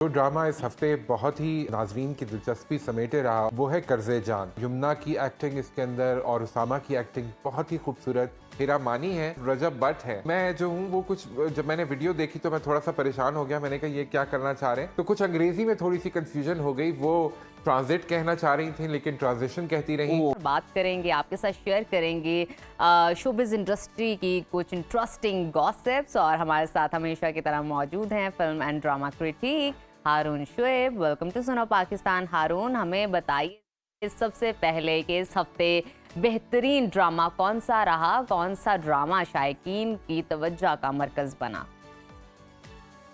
जो ड्रामा इस हफ्ते बहुत ही नाजरीन की दिलचस्पी समेटे रहा वो है कर्ज़े जान। यमुना की एक्टिंग इसके अंदर और उसामा की एक्टिंग बहुत ही खूबसूरत। हीरा मानी है, रजब बट है। मैं जो हूँ वो कुछ जब मैंने वीडियो देखी तो मैं थोड़ा सा परेशान हो गया। मैंने कहा ये क्या करना चाह रहे हैं, तो कुछ अंग्रेजी में थोड़ी सी कंफ्यूजन हो गई। वो ट्रांसलेट कहना चाह रही थी लेकिन ट्रांसलेशन कहती रही। बात करेंगे, आपके साथ शेयर करेंगे शोबिज़ इंडस्ट्री की कुछ इंटरेस्टिंग गॉसिप्स। और हमारे साथ हमेशा की तरह मौजूद हैं film and drama critic Haroon Shoaib. Welcome to Suno Pakistan. हारून, हमें बताइए सबसे पहले कि इस हफ्ते बेहतरीन ड्रामा कौन सा रहा, कौन सा ड्रामा शायकीन की तवज्जो का मरकज़ बना?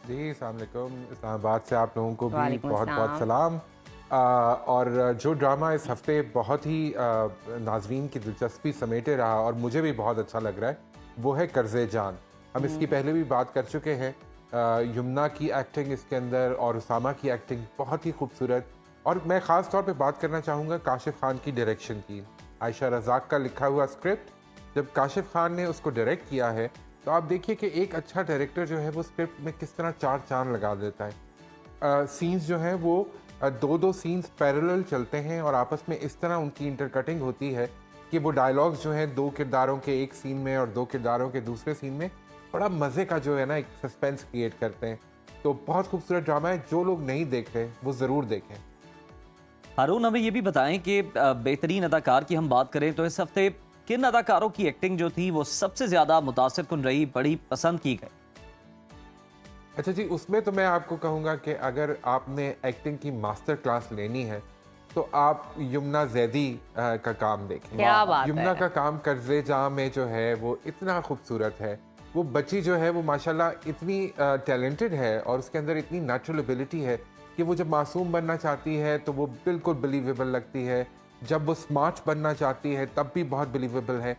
जी अस्सलाम वालेकुम, इस्लामाबाद से आप लोगों को भी वालेकुम बहुत बहुत अस्सलाम। सलाम। और जो ड्रामा इस हफ्ते बहुत ही नाजरीन की दिलचस्पी समेटे रहा और मुझे भी बहुत अच्छा लग रहा है वो है कर्ज़े जान। हम इसकी पहले भी बात कर चुके हैं। यमुना की एक्टिंग इसके अंदर और उसामा की एक्टिंग बहुत ही खूबसूरत। और मैं ख़ास तौर पे बात करना चाहूँगा काशिफ खान की डायरेक्शन की। आयशा रज़ाक का लिखा हुआ स्क्रिप्ट जब काशिफ खान ने उसको डायरेक्ट किया है तो आप देखिए कि एक अच्छा डायरेक्टर जो है वो स्क्रिप्ट में किस तरह चार चांद लगा देता है। सीन्स जो हैं वो दो दो सीन्स पैरेलल चलते हैं और आपस में इस तरह उनकी इंटरकटिंग होती है कि वो डायलॉग्स जो हैं दो किरदारों के एक सीन में और दो किरदारों के दूसरे सीन में बड़ा मज़े का जो है ना एक सस्पेंस क्रिएट करते हैं। तो बहुत खूबसूरत ड्रामा है, जो लोग नहीं देख रहे वो ज़रूर देखें। हारून, हमें ये भी बताएं कि बेहतरीन अदाकार की हम बात करें तो इस हफ्ते किन अदाकारों की एक्टिंग जो थी वो सबसे ज़्यादा मुतासिरकुन रही, बड़ी पसंद की गई? अच्छा जी, उसमें तो मैं आपको कहूँगा कि अगर आपने एक्टिंग की मास्टर क्लास लेनी है तो आप यमुना जैदी का काम देखें। क्या बात यमुना है। का काम कर्ज़े जाम में जो है वो इतना खूबसूरत है। वो बच्ची जो है वो माशाल्लाह इतनी टैलेंटेड है और उसके अंदर इतनी नेचुरल एबिलिटी है कि वो जब मासूम बनना चाहती है तो वो बिल्कुल बिलीवेबल लगती है। जब वो स्मार्ट बनना चाहती है तब भी बहुत बिलीवेबल है।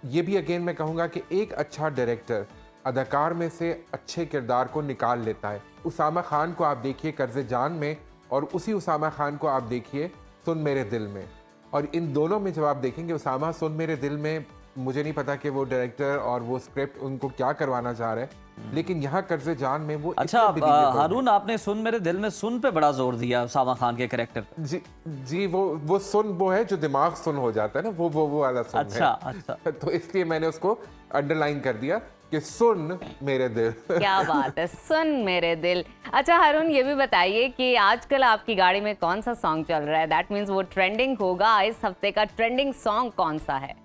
ये भी अगेन मैं कहूँगा कि एक अच्छा डायरेक्टर अदाकार में से अच्छे किरदार को निकाल लेता है। उसामा खान को आप देखिए कर्ज़े जान में और उसी उसामा खान को आप देखिए सुन मेरे दिल में। और इन दोनों में जब आप देखेंगे उसामा सुन मेरे दिल में, मुझे नहीं पता कि वो डायरेक्टर और वो स्क्रिप्ट उनको क्या करवाना चाह रहे हैं, लेकिन यहाँ कर्ज़े जान में वो अच्छा, इतने believable हारून, आपने सुन मेरे दिल में सुन पे बड़ा जोर दिया उसामा खान के कैरेक्टर पे। जी जी, वो सुन वो है जो दिमाग सुन हो जाता है ना, वो वाला सुन अच्छा है। अच्छा। तो इसलिए मैंने उसको अंडरलाइन कर दिया कि सुन मेरे दिल। क्या बात है, सुन मेरे दिल। अच्छा हारून, ये भी बताइए कि आजकल आपकी गाड़ी में कौन सा सॉन्ग चल रहा है? दैट मीन्स वो ट्रेंडिंग होगा। इस हफ्ते का ट्रेंडिंग सॉन्ग कौन सा है?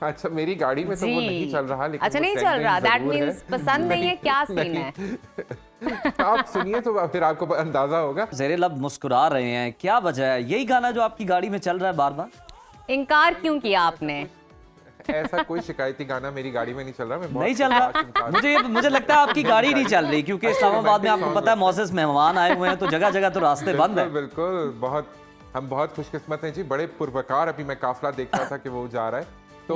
अच्छा, मेरी गाड़ी में तो वो नहीं चल रहा, लेकिन अच्छा, वो नहीं चल trending रहा। दैट जरूर है। मीन्स पसंद नहीं है, क्या सीन नहीं। है? आप सुनिए तो फिर आपको अंदाजा होगा। ज़ेरे लब मुस्कुरा रहे हैं, क्या वजह है? यही गाना जो आपकी गाड़ी में चल रहा है बार बार? इनकार क्यों किया आपने? ऐसा कोई शिकायती गाना मेरी गाड़ी में नहीं चल रहा। मैं बहुत नहीं चल रहा। मुझे लगता है आपकी गाड़ी नहीं चल रही, क्योंकि इस्लामाबाद में आपको पता है मौसस मेहमान आए हुए हैं तो जगह जगह तो रास्ते बंद है। बिल्कुल, हम बहुत खुशकिस्मत हैं जी। बड़े पुरवकार अभी मैं काफिला देख रहा था कि वो जा रहा है। तो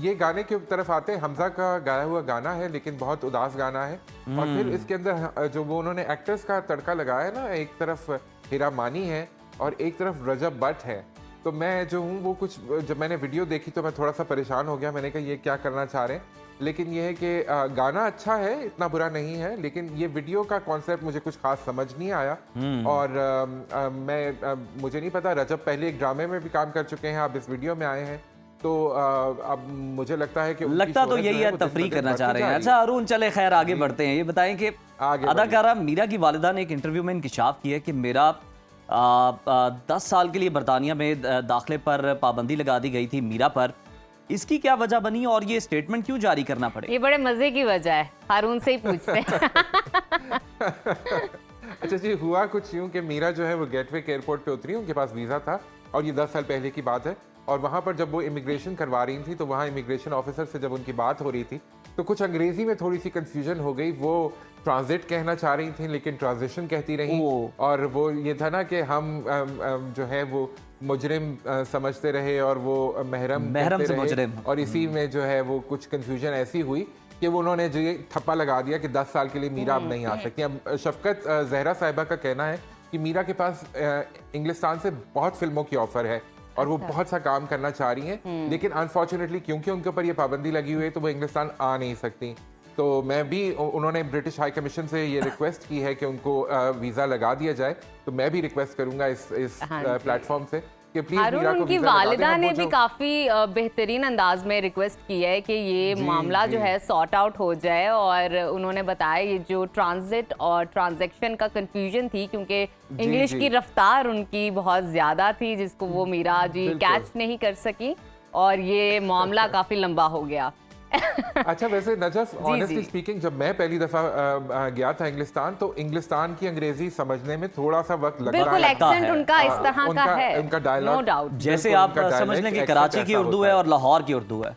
ये गाने की तरफ आते हैं। हमजा का गाया हुआ गाना है लेकिन बहुत उदास गाना है। और फिर इसके अंदर जो वो उन्होंने एक्टर्स का तड़का लगाया है ना, एक तरफ हीरा मानी है और एक तरफ रजब बट है। तो मैं जो हूँ वो कुछ जब मैंने वीडियो देखी तो मैं थोड़ा सा परेशान हो गया। मैंने कहा ये क्या करना चाह रहे हैं, लेकिन ये है कि गाना अच्छा है, इतना बुरा नहीं है, लेकिन ये वीडियो का कॉन्सेप्ट मुझे कुछ खास समझ नहीं आया। और मुझे नहीं पता, रजब पहले एक ड्रामे में भी काम कर चुके हैं, आप इस वीडियो में आए हैं, तो अब मुझे लगता है कि लगता तो यही है, तफरीक करना चाह रहे हैं। अच्छा अरुण, चले खैर आगे बढ़ते हैं। ये बताएं कि अदाकारा मीरा की वालिदा ने एक इंटरव्यू में इंकिशाफ किया कि मेरा 10 साल के लिए बरतानिया में दाखिले पर पाबंदी लगा दी गई थी मीरा पर। इसकी क्या वजह बनी और ये स्टेटमेंट क्यों जारी करना पड़े? ये बड़े मजे की वजह है, हारून से ही पूछते हैं। अच्छा जी, हुआ कुछ यूँ कि मीरा जो है वो गेटवे एयरपोर्ट पे उतरी, उनके पास वीज़ा था और ये 10 साल पहले की बात है। और वहाँ पर जब वो इमिग्रेशन करवा रही थी तो वहाँ इमिग्रेशन ऑफिसर से जब उनकी बात हो रही थी तो कुछ अंग्रेजी में थोड़ी सी कंफ्यूजन हो गई। वो ट्रांसलेट कहना चाह रही थी लेकिन ट्रांसलेशन कहती रही। और वो ये था ना कि हम जो है वो मुजरिम समझते रहे और वो महरम से रहे। मुजरिम। और इसी में जो है वो कुछ कंफ्यूजन ऐसी हुई कि वो उन्होंने जो ये ठप्पा लगा दिया कि 10 साल के लिए मीरा अब नहीं आ सकती। अब शफकत जहरा साहिबा का कहना है कि मीरा के पास इंग्लिस्तान से बहुत फिल्मों की ऑफर है और वो बहुत सा काम करना चाह रही हैं, लेकिन अनफॉर्चुनेटली क्योंकि उनके ऊपर ये पाबंदी लगी हुई है तो वो इंग्लिस्तान आ नहीं सकती। तो मैं भी उन्होंने ब्रिटिश हाई कमीशन से ये रिक्वेस्ट की है कि उनको वीज़ा लगा दिया जाए, तो मैं भी रिक्वेस्ट करूंगा इस हाँ जी। प्लेटफॉर्म से कि प्लीज हारून, मीरा को उनकी वीज़ा लगा दें। वालिदा अब ने वो भी जो- काफी बेहतरीन अंदाज में रिक्वेस्ट की है कि ये जी, मामला जो जी। है सॉर्ट आउट हो जाए, और उन्होंने बताया ये जो ट्रांजिट और ट्रांजैक्शन का कंफ्यूजन थी, क्योंकि इंग्लिश जी। की रफ्तार उनकी बहुत ज्यादा थी जिसको वो मीरा जी बिल्कुल। कैच नहीं कर सकी, और ये मामला काफी लंबा हो गया। अच्छा, वैसे नजफ ऑनेस्टली जी। स्पीकिंग, जब मैं पहली दफा गया था इंग्लिस्तान, तो इंग्लिस्तान की अंग्रेजी समझने में थोड़ा सा वक्त लगता बिल्कुल है। लगता एक्सेंट है। उनका इस तरह का उनका- है, उनका नो dialogue- डाउट। जैसे बिल्कुल, आप उनका समझ dialect लें कि accent कराची की ऐसा उर्दू होता है है। और लाहौर की उर्दू है।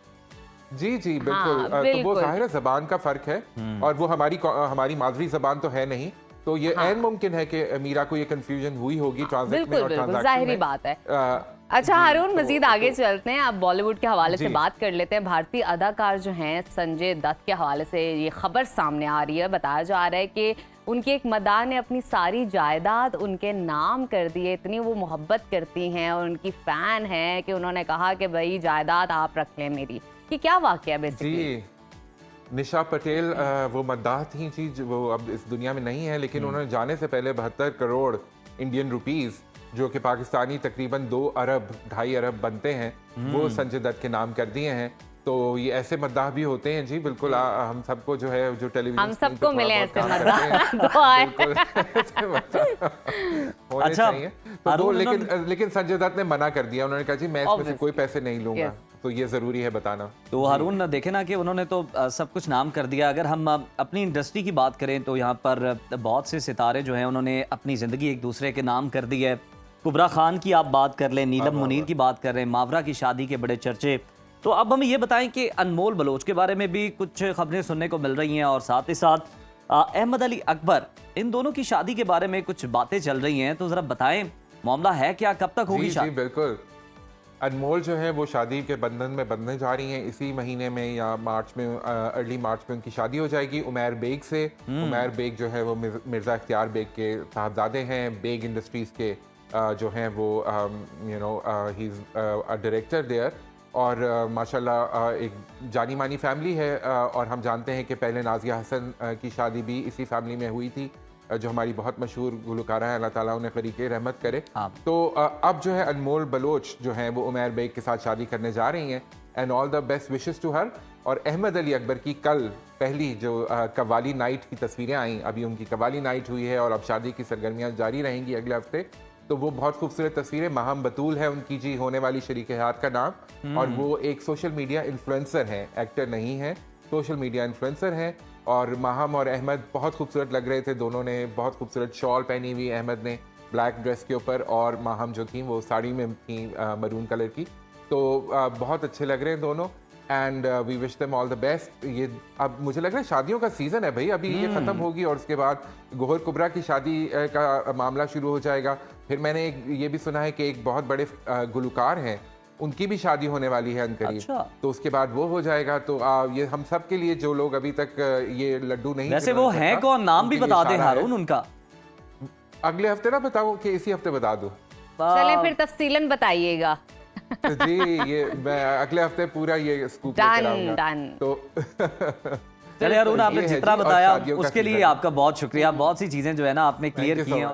जी जी बिल्कुल। तो वो बिल्कुल। ज़ाहिर है जबान का फर्क है, और वो हमारी मादरी जबान तो है नहीं, तो ये ऐन मुमकिन है कि मीरा को ये कंफ्यूजन हुई होगी ट्रांजिट में बिल्कुल और बिल्कुल ट्रांजैक्शन जाहिर में। बात है। जी, अच्छा हारून, तो- मजीद आगे चलते हैं, आप बॉलीवुड के हवाले से जी। बात कर लेते हैं। भारतीय अदाकार जो हैं संजय दत्त के हवाले से ये खबर सामने आ रही है, बताया जा रहा है कि उनकी एक मदार ने अपनी सारी जायदाद उनके नाम कर दी है। इतनी वो मोहब्बत करती हैं और उनकी फ़ैन हैं कि उन्होंने कहा कि भाई जायदाद आप रख लें मेरी। ये क्या वाकया बेसिकली? जी, निशा पटेल वो मद्दाह थी जी, वो अब इस दुनिया में नहीं है, लेकिन उन्होंने जाने से पहले 72 करोड़ इंडियन रुपीस, जो कि पाकिस्तानी तकरीबन 2 अरब 2.5 अरब बनते हैं, वो संजय दत्त के नाम कर दिए हैं। तो ये ऐसे मद्दाह भी होते हैं जी, बिल्कुल। हम सबको जो है, जो टेलीविजन हम स्क्रीन पे सबको थोड़ा मिले बहुत ऐसे काम मद्दाह। करते हैं, दुआ है। बिल्कुल ऐसे मद्दाह होने अच्छा, चाहिए। तो वो अरुण, लेकिन संजय दत्त ने मना कर दिया। उन्होंने कहा जी मैं इसमें से Obviously. कोई पैसे नहीं लूंगा। Yes. तो ये जरूरी है बताना। तो हारून देखे ना कि उन्होंने तो सब कुछ नाम कर दिया। अगर हम अपनी इंडस्ट्री की बात करें तो यहाँ पर बहुत से सितारे जो हैं उन्होंने अपनी ज़िंदगी एक दूसरे के नाम कर दी है। कुबरा खान की आप बात कर लें, नीलम मुनीर की बात कर रहे हैं, मावरा की शादी के बड़े चर्चे। तो अब हमें ये बताएं कि अनमोल बलोच के बारे में भी कुछ खबरें सुनने को मिल रही हैं, और साथ ही साथ अहमद अली अकबर, इन दोनों की शादी के बारे में कुछ बातें चल रही हैं। तो ज़रा बताएं मामला है क्या, कब तक होगी जी शादी? बिल्कुल। अनमोल जो है वो शादी के बंधन में बंधने जा रही हैं इसी महीने में, या मार्च में, अर्ली मार्च में उनकी शादी हो जाएगी उमैर बेग से। उमैर बेग जो है वो मिर्ज़ा इख्तियार बेग के साहबजादे हैं। बेग इंडस्ट्रीज़ के जो हैं वो ही इज़ अ डायरेक्टर देयर, और माशाल्लाह एक जानी मानी फैमिली है। और हम जानते हैं कि पहले नाजिया हसन की शादी भी इसी फैमिली में हुई थी, जो हमारी बहुत मशहूर गुलकारा है, अल्लाह ताला उन्हें क़रीक़े रहमत करे। हाँ। तो अब जो है अनमोल बलोच जो हैं वो उमैर बेग के साथ शादी करने जा रही हैं, and all the best wishes to her. और अहमद अली अकबर की कल पहली जो कव्वाली नाइट की तस्वीरें आई, अभी उनकी कव्वाली नाइट हुई है और अब शादी की सरगर्मियाँ जारी रहेंगी अगले हफ्ते। तो वो बहुत खूबसूरत तस्वीरें, माहम बतूल है उनकी जी, होने वाली शरीक हयात का नाम, और वो एक सोशल मीडिया इन्फ्लुएंसर हैं, एक्टर नहीं है, सोशल मीडिया इन्फ्लुएंसर हैं। और माहम और अहमद बहुत खूबसूरत लग रहे थे, दोनों ने बहुत खूबसूरत शॉल पहनी हुई, अहमद ने ब्लैक ड्रेस के ऊपर, और माहम जो थी वो साड़ी में थी मरून कलर की। तो बहुत अच्छे लग रहे हैं दोनों, and we wish them all the best. ये अब मुझे लग रहा है शादियों का सीज़न है भाई, अभी ये ख़त्म होगी और उसके बाद गोहर कुबरा की शादी का मामला शुरू हो जाएगा। फिर मैंने ये भी सुना है कि एक बहुत बड़े गुलकार हैं, उनकी भी शादी होने वाली है अनकरीब। अच्छा। तो उसके बाद वो हो जाएगा। तो ये हम सब के लिए, जो लोग अभी तक ये लड्डू नहीं, वैसे वो हैं कौन, नाम भी उनके लिए बता दें इशारा है। हारून उनका। अगले हफ्ते ना बताऊं कि इसी हफ्ते बता दूं? चलें फिर तफसीलन बताइएगा। तो जी ये मैं अगले हफ्ते पूरा ये स्कूप डन कराऊंगा। डन। तो चलिए हारून, आपने ये है जितना जी, और बताया शादियों का उसके लिए सीजन है। आपका बहुत शुक्रिया। बहुत सी चीज़ें जो है ना आपने क्लियर you so की हैं। much.